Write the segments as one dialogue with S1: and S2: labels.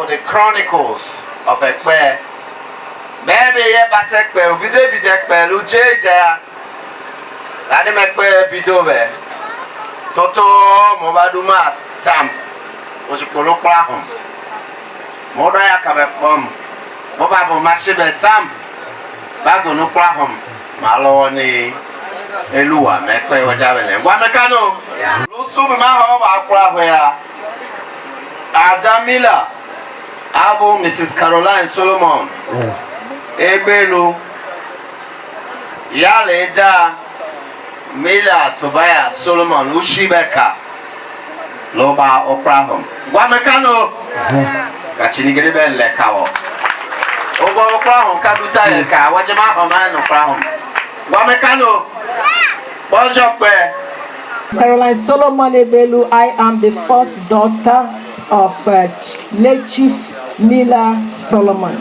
S1: the Chronicles of Ekpeye. Maybe ye pass Ekpeye, ubide bide Ekpeye, lujeja. Lade Ekpeye bidowe. Toto mobaduma tam. Osipolo plahum. Moda ya kabepom. Mobabo mashibe tam. Bago no plahum. Malo ni Elua Ekpeye wajabene. Wamekano. Lusu maho ba plahwe ya. Adamila Abu Mrs. Caroline Solomon Egbelu Yaleda Mila Tobia Solomon Ushibeka Loba Oprahom Wamekano Kachinigebe Lekawo Oba Oprahom Kabuta Leka Wajama Homan Oprahom Wamekano Bonjour
S2: Caroline Solomon Egbelu, I am the first daughter of late Chief Mila Solomon.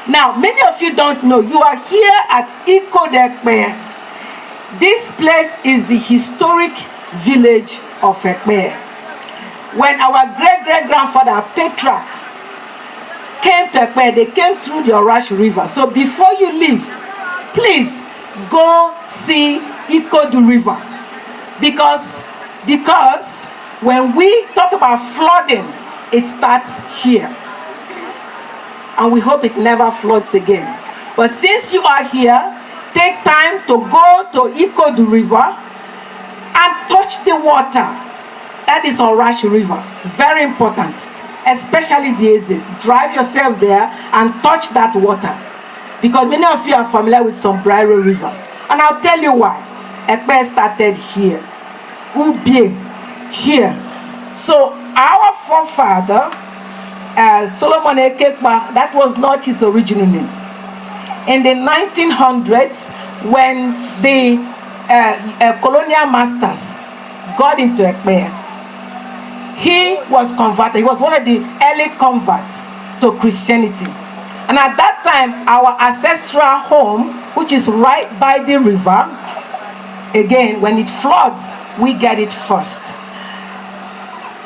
S2: Now, many of you don't know, you are here at Ekpeye. This place is the historic village of Ekpeye. When our great-great-grandfather Petrarch came to Ekpeye, they came through the Orash River. So before you leave, please go see Ikodu River. Because when we talk about flooding, it starts here. And we hope it never floods again. But since you are here, take time to go to Ikodu River and touch the water. That is on Rash River. Very important. Especially the Aziz. Drive yourself there and touch that water. Because many of you are familiar with Sombrero River. And I'll tell you why. Ekpeye started here. Ubie here. So our forefather, Solomon Ekpeye, that was not his original name. In the 1900s, when the colonial masters got into Ekpeye, he was converted. He was one of the elite converts to Christianity. And at that time, our ancestral home, which is right by the river, again, when it floods, we get it first.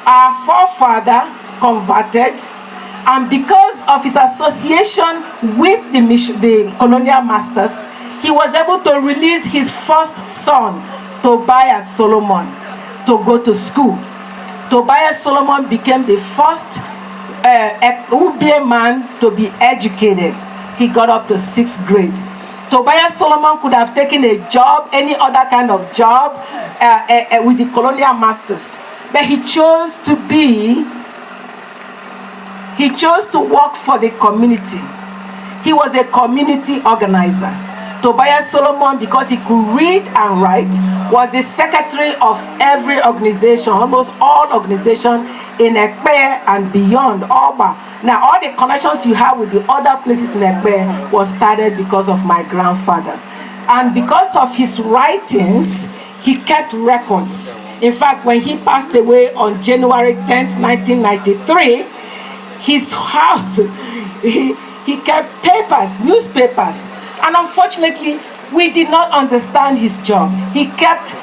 S2: Our forefather converted, and because of his association with the colonial masters, he was able to release his first son, Tobia Solomon, to go to school. Tobia Solomon became the first Ubie man to be educated. He got up to 6th grade. Tobia Solomon could have taken a job, any other kind of job with the colonial masters. But he chose to work for the community. He was a community organizer. Tobia Solomon, because he could read and write, was the secretary of every organization, almost all organizations in Ekpeye and beyond, Oba. Now, all the connections you have with the other places in Ekpeye was started because of my grandfather. And because of his writings, he kept records. In fact, when he passed away on January 10th, 1993, his house, he kept papers, newspapers. And unfortunately, we did not understand his job. He kept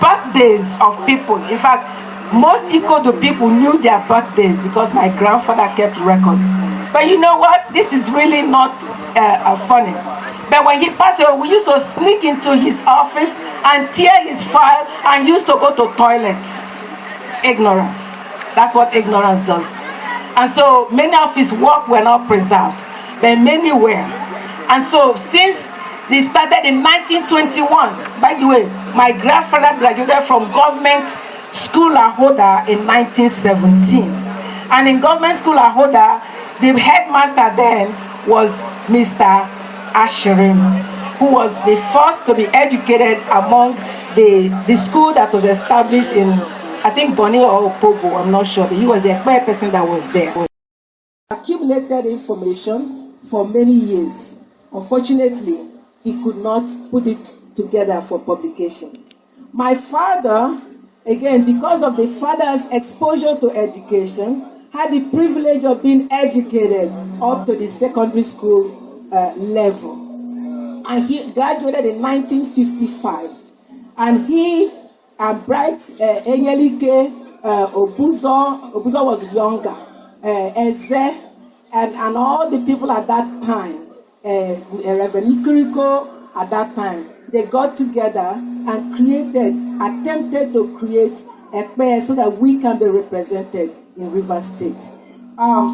S2: birthdays of people. In fact, most Ikodu people knew their birthdays because my grandfather kept record. But you know what? This is really not funny. But when he passed away, we used to sneak into his office and tear his file and used to go to toilet. Ignorance. That's what ignorance does. And so many of his work were not preserved, but many were. And so since they started in 1921, by the way, my grandfather graduated from government school Ahoda in 1917. And in government school Ahoda, the headmaster then was Mr. Ashirim, who was the first to be educated among the school that was established in, I think, Bonny or Opobo, I'm not sure, but he was the Ekpeye person that was there. Accumulated information for many years. Unfortunately, he could not put it together for publication. My father, again, because of the father's exposure to education, had the privilege of being educated up to the secondary school level. And he graduated in 1955. And he and Bright Enyelike Obuzo was younger. Eze and all the people at that time, Reverend Ikiriko at that time, they got together and attempted to create Ekpeye so that we can be represented in Rivers State.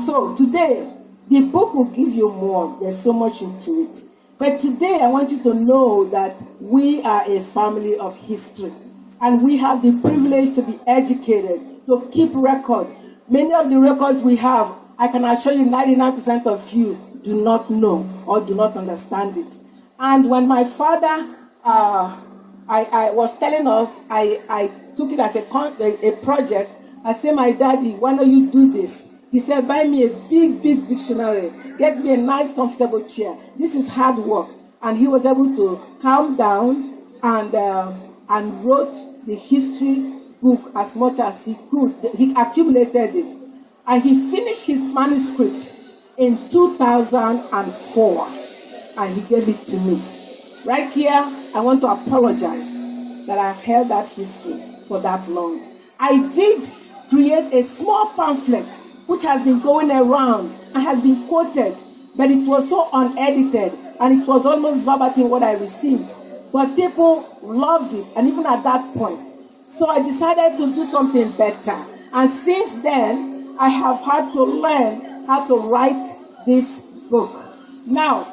S2: So today, the book will give you more. There's so much into it. But today, I want you to know that we are a family of history. And we have the privilege to be educated, to keep record. Many of the records we have, I can assure you 99% of you do not know or do not understand it. And when my father I was telling us, I took it as a project. I said, my daddy, why don't you do this? He said, buy me a big dictionary. Get me a nice, comfortable chair. This is hard work. And he was able to calm down and wrote the history book as much as he could. He accumulated it. And he finished his manuscript in 2004. And he gave it to me. Right here, I want to apologize that I've held that history for that long. I did create a small pamphlet which has been going around and has been quoted, but it was so unedited and it was almost verbatim what I received. But people loved it, and even at that point. So I decided to do something better. And since then, I have had to learn how to write this book. Now,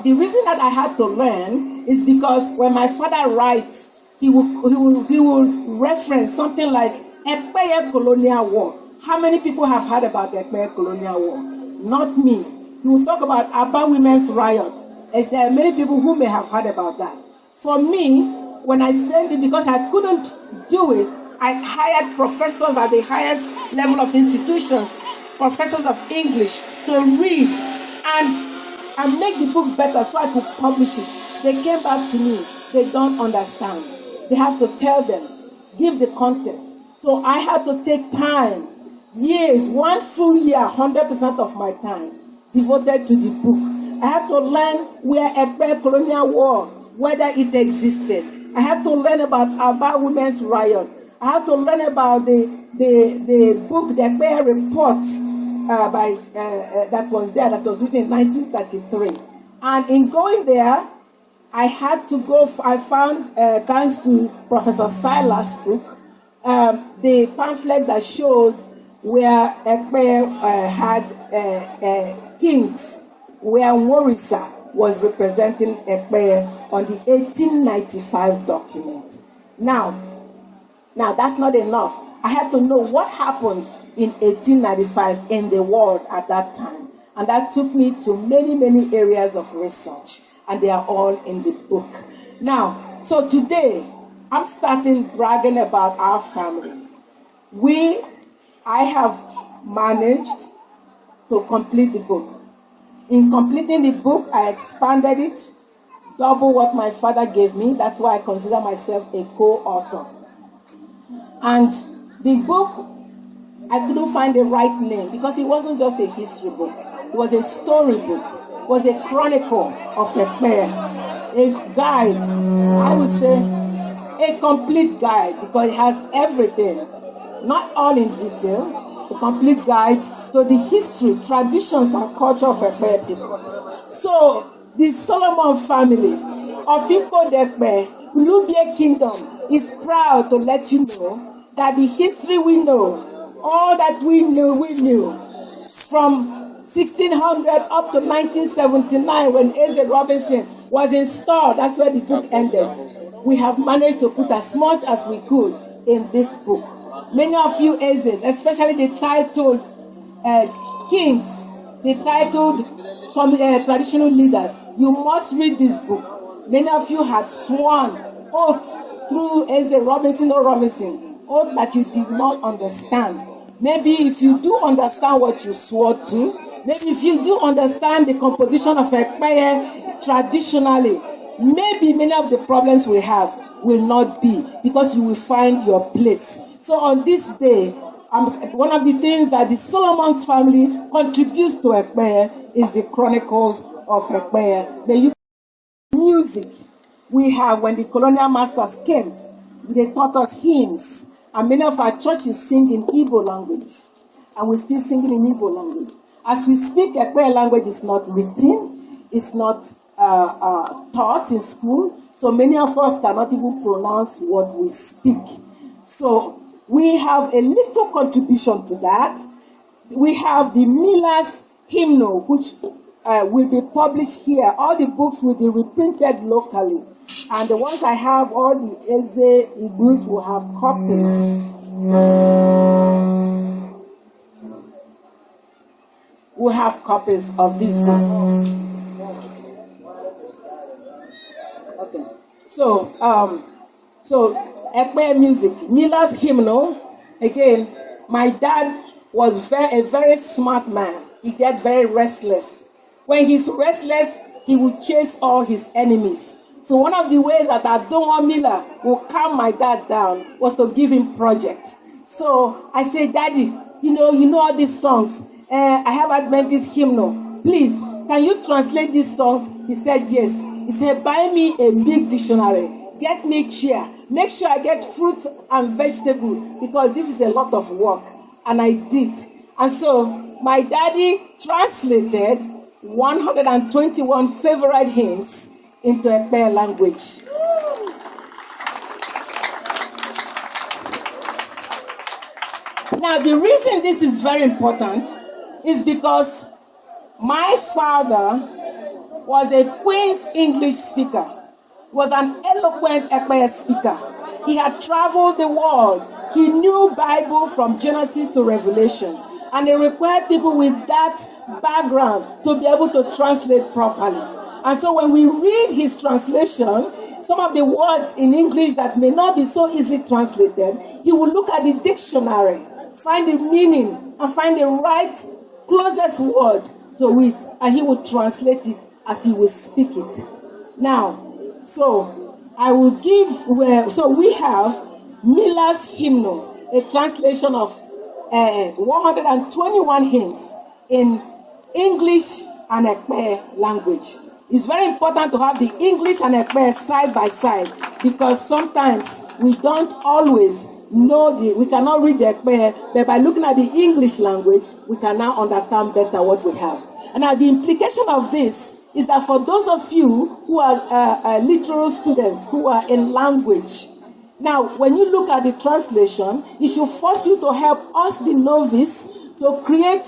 S2: the reason that I had to learn is because when my father writes, he will reference something like Ekpeye Colonial War. How many people have heard about the Ekpeye Colonial War? Not me. He will talk about Aba Women's Riot. As there are many people who may have heard about that. For me, when I sent it, because I couldn't do it, I hired professors at the highest level of institutions, professors of English, to read and make the book better so I could publish it. They came back to me. They don't understand. They have to tell them, give the context. So I had to take time, years, 1 full year, 100% of my time devoted to the book. I had to learn where Ekpeye Colonial War, whether it existed. I had to learn about Aba Women's Riot. I had to learn about the book, the Ekpeye Report, that was written in 1933. And in going there, I had to go, I found, thanks to Professor Silas' book, the pamphlet that showed where Ekpeye had kings, where Morisa was representing Ekpeye on the 1895 document. Now that's not enough. I had to know what happened in 1895 in the world at that time. And that took me to many areas of research. And they are all in the book. Now, so today, I'm starting bragging about our family. I have managed to complete the book. In completing the book, I expanded it, double what my father gave me. That's why I consider myself a co-author. And the book, I couldn't find the right name because it wasn't just a history book. It was a story book. It was a chronicle of Ekpeye, a guide, I would say a complete guide because it has everything, not all in detail, a complete guide to the history, traditions, and culture of Ekpeye people. So, the Solomon family of Ekpeye, Ulubie Kingdom, is proud to let you know that the history we know, all that we knew from 1600 up to 1979 when Eze Robinson was installed. That's where the book ended. We have managed to put as much as we could in this book. Many of you Ezes, especially the titled kings, the titled traditional leaders, you must read this book. Many of you have sworn oath through Eze Robinson or Robinson, oath that you did not understand. Maybe if you do understand what you swore to, maybe if you do understand the composition of Ekpeye traditionally, maybe many of the problems we have will not be because you will find your place. So on this day, one of the things that the Solomon family contributes to Ekpeye is the Chronicles of Ekpeye. The music we have when the colonial masters came, they taught us hymns, and many of our churches sing in Igbo language, and we're still singing in Igbo language. As we speak, Ekpeye language is not written, it's not taught in school, so many of us cannot even pronounce what we speak. So we have a little contribution to that. We have the Miller's Hymnal, which will be published here. All the books will be reprinted locally. And the ones I have, all the Eze Igbus will have copies. We'll have copies of this book. Okay. So Ekpeye music, Miller's Hymnal. Again, my dad was a very smart man. He get very restless. When he's restless, he will chase all his enemies. So one of the ways that Adonwa Miller will calm my dad down was to give him projects. So I said, Daddy, you know all these songs. I have Adventist hymnal. Please, can you translate these songs? He said, yes. He said, buy me a big dictionary. Get me chair. Make sure I get fruit and vegetable because this is a lot of work. And I did. And so my daddy translated 121 favorite hymns into Ekpeye language. Now, the reason this is very important is because my father was a Queen's English speaker, was an eloquent Ekpeye speaker. He had traveled the world. He knew Bible from Genesis to Revelation. And it required people with that background to be able to translate properly. And so when we read his translation, some of the words in English that may not be so easily translated, he will look at the dictionary, find the meaning, and find the right closest word to it, and he will translate it as he will speak it. Now, so I will give, so we have Miller's Hymnal, a translation of 121 hymns in English and Ekpeye language. It's very important to have the English and Ekpeye side by side because sometimes we don't always know we cannot read the Ekpeye, but by looking at the English language, we can now understand better what we have. And now the implication of this is that for those of you who are literal students who are in language, now when you look at the translation, it should force you to help us, the novice, to create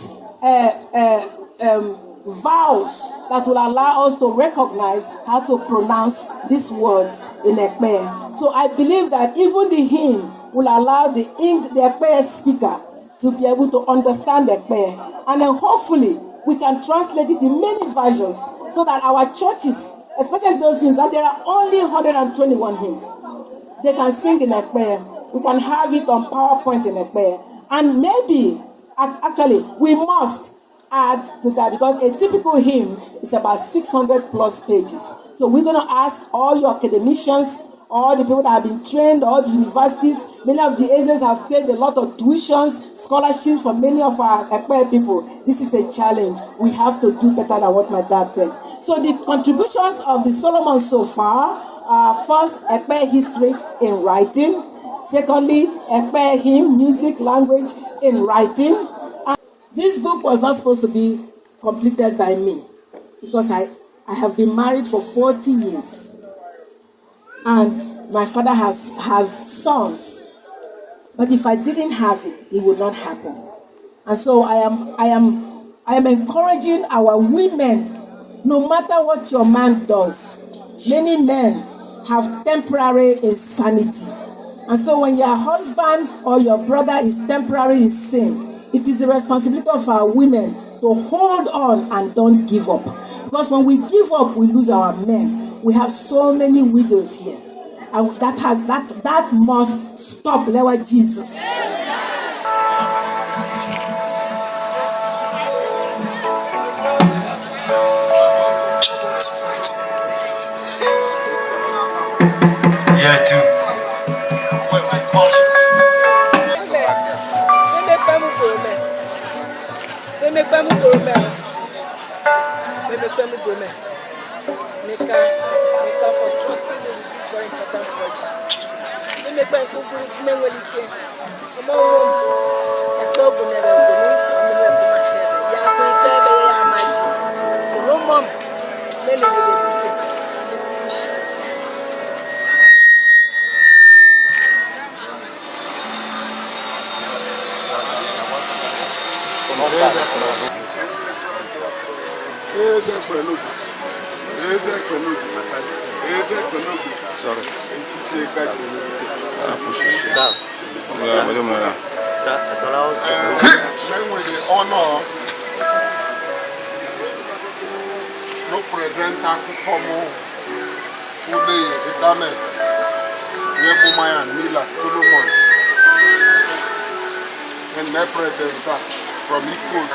S2: vowels that will allow us to recognize how to pronounce these words in Ekpeye. So I believe that even the hymn will allow the Ekpeye speaker to be able to understand Ekpeye. And then hopefully we can translate it in many versions so that our churches, especially those hymns, and there are only 121 hymns, they can sing in Ekpeye. We can have it on PowerPoint in Ekpeye. And maybe, actually, we must add to that because a typical hymn is about 600 plus pages. So we're going to ask all your academicians, all the people that have been trained, all the universities, many of the agents have paid a lot of tuitions, scholarships for many of our Ekpeye people. This is a challenge. We have to do better than what my dad said. So the contributions of the Solomon so far are first, Ekpeye history in writing. Secondly, Ekpeye hymn, music, language in writing. And this book was not supposed to be completed by me because I have been married for 40 years. And my father has sons. But if I didn't have it, it would not happen. And so I am encouraging our women, no matter what your man does. Many men have temporary insanity. And so when your husband or your brother is temporarily in sin, it is the responsibility of our women to hold on and don't give up. Because when we give up, we lose our men. We have so many widows here. And that must stop, Lord Jesus.
S3: Yeah, too.
S2: For trusting in this very important project.
S4: Representa como Ule Edame, Ekpeye Mila Solomon, and representa from Ikod,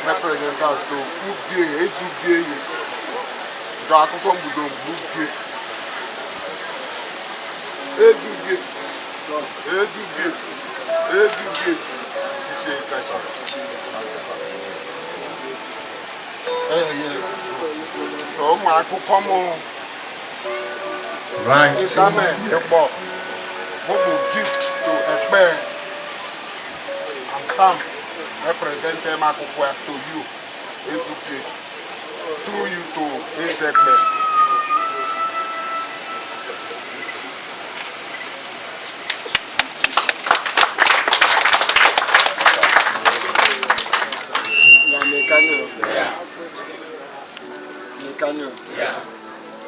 S4: representa to Ubie, Ubie, Dakukom Budom Ubie, Ubie, Kashi. So my kukomo right Edame Ebo gift to Ekpeye and come represent them to you through you to Ekpeye.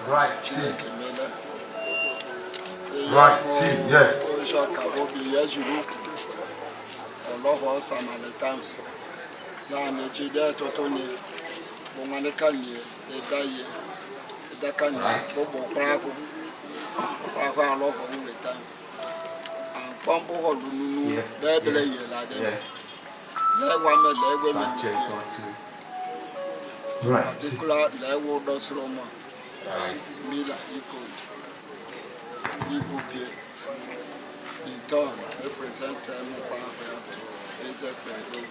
S3: Right, yeah.
S4: Particular level does Roma. Mila Ekpeye People in turn represent them to Egbelu.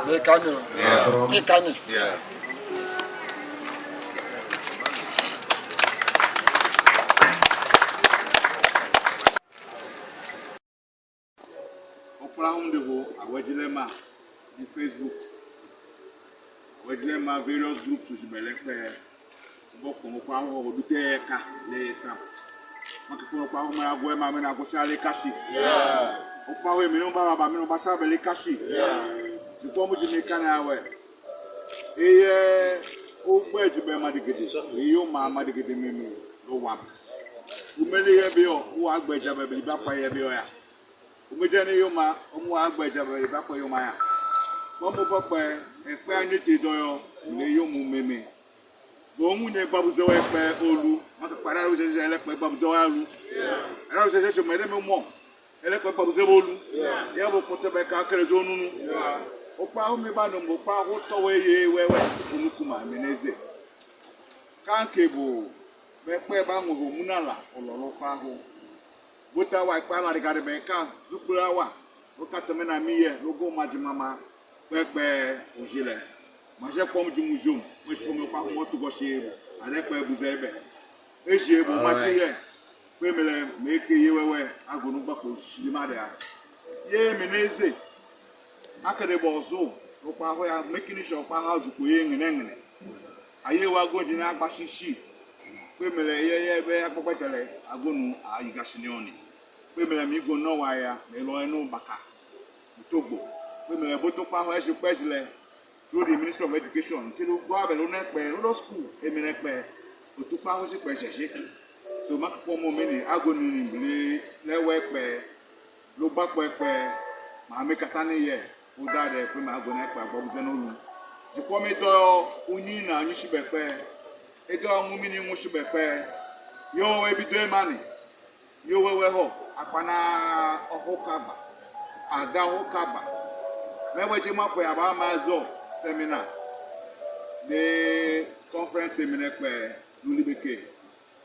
S4: Mekano. Yeah. Awajilema the Facebook. Awajilema various groups which be Ekpeye. Boko kwa ho odute ka leta. Makiko kwa ho mara gwe ma me na go sale kashi. Yeah. Opa ho me no ba me no ba sa bele kashi. Yeah. Zipo mu jimeka na we. Eye o gbe jibe ma digede. Eyo ma ma digede memi lo wam. Umele ye bi o wo agbeja be bi ba pa ye bi o ya. Umejani yoma omu agbeja be ba pa yoma ya. Bomo pope Ekpeye aniti doyo le yomu meme. Bomu ne babuzo Ekpeye olu. Maka para o sese Ekpeye babuzo alu. Era o sese so mede me mo. Ekpeye babuzo olu. Ya bo kote be ka kere zo nunu. Opa o me ba no mo pa ho to we ye wewe onukuma meneze. Kanke bo Ekpeye ba ngo munala ololo pa ho. Bota wa Ekpeye ma regard be ka zukura wa. O ka to me na miye logo majimama. Ekpeye ojile. Maje kom di museum, mo so me pa mo to go she Ekpeye buzebe. Eje bo machi ye. Pe mele me ke ye wewe agonu gba ko shilima de a. Ye meneze. Akade bo zo, o pa ho ya making sure pa ha zuko ye ngene. Aye wa go di na agba shishi. Pe mele ye be akpopetele agonu ayiga shinioni. Pe mele mi go no wa ya me lo enu baka. Togbo. We may able to power as you president through the Ministry of Education. Kilo go have a loan school, a Ekpeye, to power as president. So, Mark Pomo many agony, Ekpeye, low back Ekpeye, Mamekatani ye, who died there from Ekpeye, Bob Zenolu. The Commodore Unina, Ekpeye, a girl woman in Ekpeye, you will be doing money. You will hope, Apana Hokaba, Ada Hokaba. Mewe jima kwa yaba mazo seminar. The conference seminar Ekpeye nulibeke.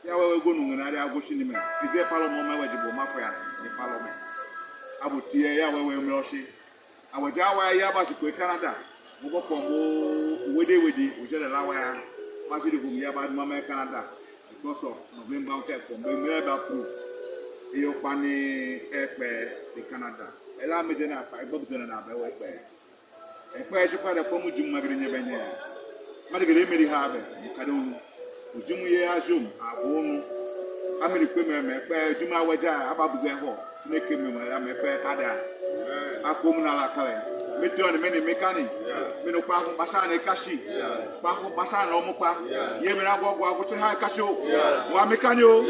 S4: Ya wewe go nungana ago shinime. Ize parliament mewe jibo makwa the parliament. Abutie ya wewe mloshi. Awaja wa ya ba shikwe Canada. Mugo kombo wedi ojele lawa ya. Basi di gumi ya ba mama Canada because of November ke kombo mele ba proof. iyo pani Ekpeye di Canada ela me de na pa ebob zona na be Ekpeye Ekpeye je kwa de ko mu jum magri nyebenya ma de gele meri ha be ka de unu ujum ye ajum abonu amiri pe me Ekpeye jum awaja ababuze ho tineke me ma ya me Ekpeye kada akom na la kale meti on me ni mekani me no pa ko basa na kashi pa ko basa na omo pa ye me na gwo gwo ha kashi o wa mekani o